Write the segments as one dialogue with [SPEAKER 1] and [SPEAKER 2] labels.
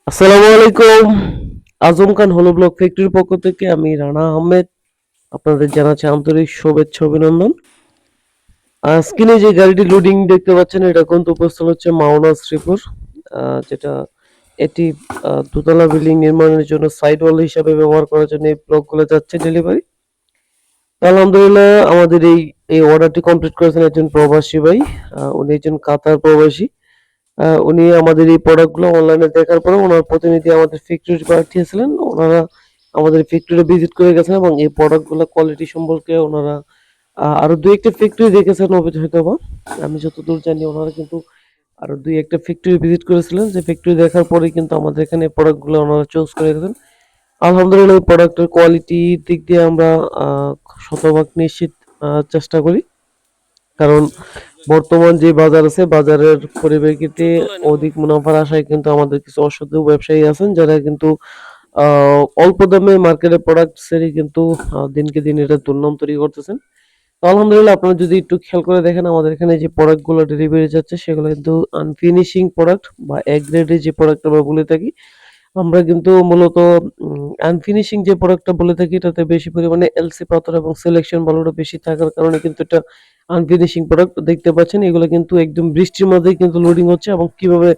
[SPEAKER 1] আসসালামু আলাইকুম। আজম খান হলো ব্লক ফ্যাক্টরির পক্ষ থেকে আমি রানা আহমেদ আপনাদের জানাচ্ছি আন্তরিক শুভেচ্ছা অভিনন্দন। স্ক্রিনে যে গাড়িটি লোডিং দেখতে পাচ্ছেন এটা গন্তব্যস্থল হচ্ছে মাওনা শ্রীপুর। যেটা এটি দোতলা বিল্ডিং নির্মাণের জন্য সাইড ওয়াল হিসাবে ব্যবহার করার জন্য এই ব্লকগুলো যাচ্ছে ডেলিভারি। আলহামদুলিল্লাহ আমাদের এই অর্ডারটি কমপ্লিট করেছেন একজন প্রবাসী ভাই। উনি একজন কাতার প্রবাসী। উনি আমাদের এই প্রোডাক্টগুলো অনলাইনে দেখার পরে ওনার প্রতিনিধি আমাদের ফ্যাক্টরি পাঠিয়েছিলেন। ওনারা আমাদের ফ্যাক্টরি ভিজিট করে গেছেন এবং এই প্রোডাক্টগুলো কোয়ালিটি সম্পর্কে ওনারা আরো ২-১ টা ফ্যাক্টরি দেখেছেন হয়তোবা। আমি যতদূর জানি ওনারা কিন্তু আরো ২-১ টা ফ্যাক্টরি ভিজিট করেছিলেন। যে ফ্যাক্টরি দেখার পরেই কিন্তু আমাদের এখানে প্রোডাক্টগুলো ওনারা চুজ করে গেছেন। আলহামদুলিল্লাহ এই প্রোডাক্টের কোয়ালিটির দিক দিয়ে আমরা আ শতভাগ নিশ্চিত চেষ্টা করি। কারণ বর্তমান যে বাজার আছে বাজারের পরিপ্রেক্ষিতে অধিক মুনাফার আশায় কিন্তু আমাদের কিছু অসাধু ব্যবসায়ী আছেন যারা কিন্তু অল্প দামে মার্কেটে প্রোডাক্ট সেরে কিন্তু দিনকে দিন এটা দুর্নাম তৈরি করতেছেন। তো আলহামদুলিল্লাহ আপনারা যদি একটু খেয়াল করে দেখেন আমাদের এখানে যে প্রোডাক্ট গুলো ডেলিভারি যাচ্ছে সেগুলো কিন্তু আনফিনিশিং প্রোডাক্ট বা এ গ্রেডের যে প্রোডাক্ট আমরা বলে থাকি আমরা কিন্তু মূলত আনফিনিশিং যে প্রোডাক্টটা বলে থাকি এটাতে বেশি পরিমাণে এলসি পাথর এবং সিলেকশন ভালোটা বেশি থাকার কারণে কিন্তু এটা আনফিনিশিং প্রোডাক্ট দেখতে পাচ্ছেন। এগুলো কিন্তু একদম বৃষ্টির মধ্যেই কিন্তু লোডিং হচ্ছে এবং কিভাবে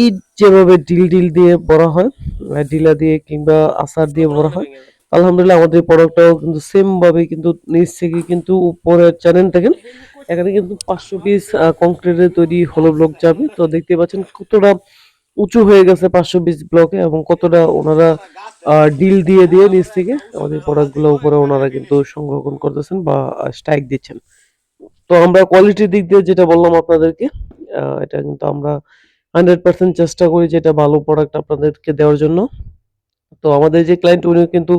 [SPEAKER 1] ইট যেভাবে ডিল দিয়ে ভরা হয়, ডিলা দিয়ে কিংবা আচার দিয়ে ভরা হয়। আলহামদুলিল্লাহ আমাদের প্রোডাক্টটাও কিন্তু সেম ভাবে কিন্তু নিচ থেকে কিন্তু উপরের চ্যানেল দেখেন এখানে কিন্তু ৫০০ পিস কংক্রিটের তৈরি হলো ব্লক যাবে। তো দেখতে পাচ্ছেন কতটা উঁচু হয়ে গেছে ৫০০ পিস ব্লকে এবং কতটা ওনারা ডিল দিয়ে নিচ থেকে আমাদের প্রোডাক্টগুলো উপরে ওনারা কিন্তু সংরক্ষণ করতেছেন বা স্ট্রাইক দিচ্ছেন। তো আমরা কোয়ালিটির দিক দিয়ে যেটা বললাম আপনাদেরকে এটা কিন্তু আমরা 100% চেষ্টা করি যে এটা ভালো প্রোডাক্ট আপনাদেরকে দেওয়ার জন্য। তো আমাদের যে ক্লায়েন্ট উনিও কিন্তু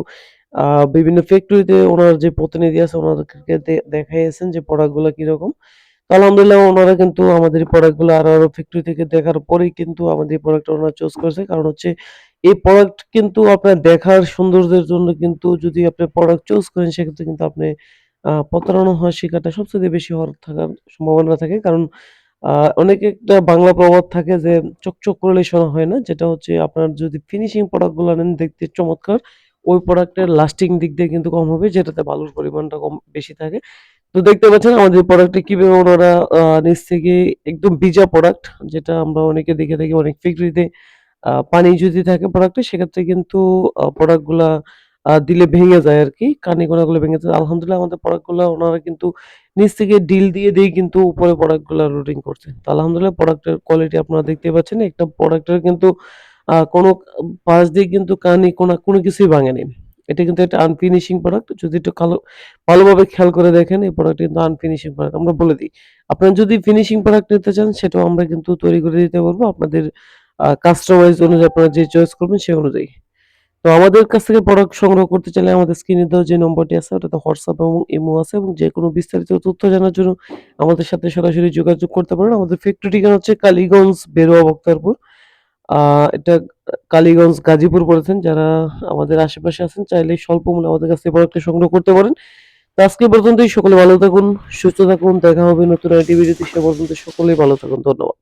[SPEAKER 1] আ বিভিন্ন ফ্যাক্টরিতে উনার যে প্রতিনিধি আছে উনাদেরকে দেখাইয়েছেন যে প্রোডাক্ট গুলা কিরকম। তো আলহামদুলিল্লাহ উনারা কিন্তু আমাদের এই প্রোডাক্ট গুলো আরো ফ্যাক্টরি থেকে দেখার পরেই কিন্তু আমাদের এই প্রোডাক্টটা উনারা চুজ করেছে। কারণ হচ্ছে এই প্রোডাক্ট কিন্তু আপনার দেখার সৌন্দর্যের জন্য কিন্তু যদি আপনি প্রোডাক্ট চুজ করেন সেক্ষেত্রে কিন্তু আপনি প্রতারণা হওয়ার শিকারটা সবচাইতে বেশি হওয়ার থাকার সম্ভাবনা থাকে। কারণ আ অনেকে একটা বাংলা প্রবাদ থাকে যে চকচক করলেই সোনা হয় না। যেটা হচ্ছে আপনার যদি ফিনিশিং প্রোডাক্ট গুলা নেন দেখতে চমৎকার, ওই প্রোডাক্টের লাস্টিং দিক দিয়ে কিন্তু কম হবে যেটাতে বালুর পরিমাণটা বেশি থাকে। তো দেখতে পাচ্ছেন আমাদের প্রোডাক্টটা কিভাবে ওনারা নিচ থেকে একদম ভিজা প্রোডাক্ট যেটা আমরা অনেকে দেখে থাকি অনেক ফ্যাক্টরিতে পানি যদি থাকে প্রোডাক্টে সেক্ষেত্রে কিন্তু প্রোডাক্ট গুলা দিলে ভেঙে যায় আরকি। কানিকোনাগুলো ভেঙে যায়। আলহামদুলিল্লাহ আমাদের প্রোডাক্ট গুলা ওনারা কিন্তু নিচ থেকে ডিল দিয়ে কিন্তু উপরে প্রোডাক্ট গুলা লোডিং করছে। তো আলহামদুলিল্লাহ প্রোডাক্টের কোয়ালিটি আপনারা দেখতেই পাচ্ছেন। একটা প্রোডাক্টের কিন্তু কোনো পাশ দিয়ে কিন্তু কানিকোনা কোনো কিছুই ভাঙেনি। এটা কিন্তু একটা আনফিনিশিং প্রোডাক্ট। যদি একটু ভালোভাবে খেয়াল করে দেখেন এই প্রোডাক্টটা কিন্তু আনফিনিশিং প্রোডাক্ট। আমরা বলে দিই। আপনারা যদি ফিনিশিং প্রোডাক্ট নিতে চান সেটাও আমরা কিন্তু তৈরি করে দিতে পারবো। আপনাদের কাস্টমাইজ অনুযায়ী আপনারা যে চয়েস করবেন সে অনুযায়ী। তো আমাদের কাছ থেকে প্রোডাক্ট সংগ্রহ করতে চাইলে আমাদের স্ক্রিনে দেওয়া যে নম্বরটি আছে ওটাতে হোয়াটসঅ্যাপ এবং ইমো আছে এবং যেকোনো বিস্তারিত তথ্য জানার জন্য আমাদের সাথে সরাসরি যোগাযোগ করতে পারেন। আমাদের ফ্যাক্টরি ঠিকানা হচ্ছে কালীগঞ্জ, বেরোয়া বক্তারপুর। আ এটা কালীগঞ্জ, গাজীপুর পড়েছেন। যারা আমাদের আশেপাশে আছেন চাইলে স্বল্প মূল্যে আমাদের কাছ থেকে প্রোডাক্টটা সংগ্রহ করতে পারেন। তো আজকে এ পর্যন্তই। সকলে ভালো থাকুন, সুস্থ থাকুন। দেখা হবে নতুন আরেকটি ভিডিওতে। সে পর্যন্ত সকলেই ভালো থাকুন। ধন্যবাদ।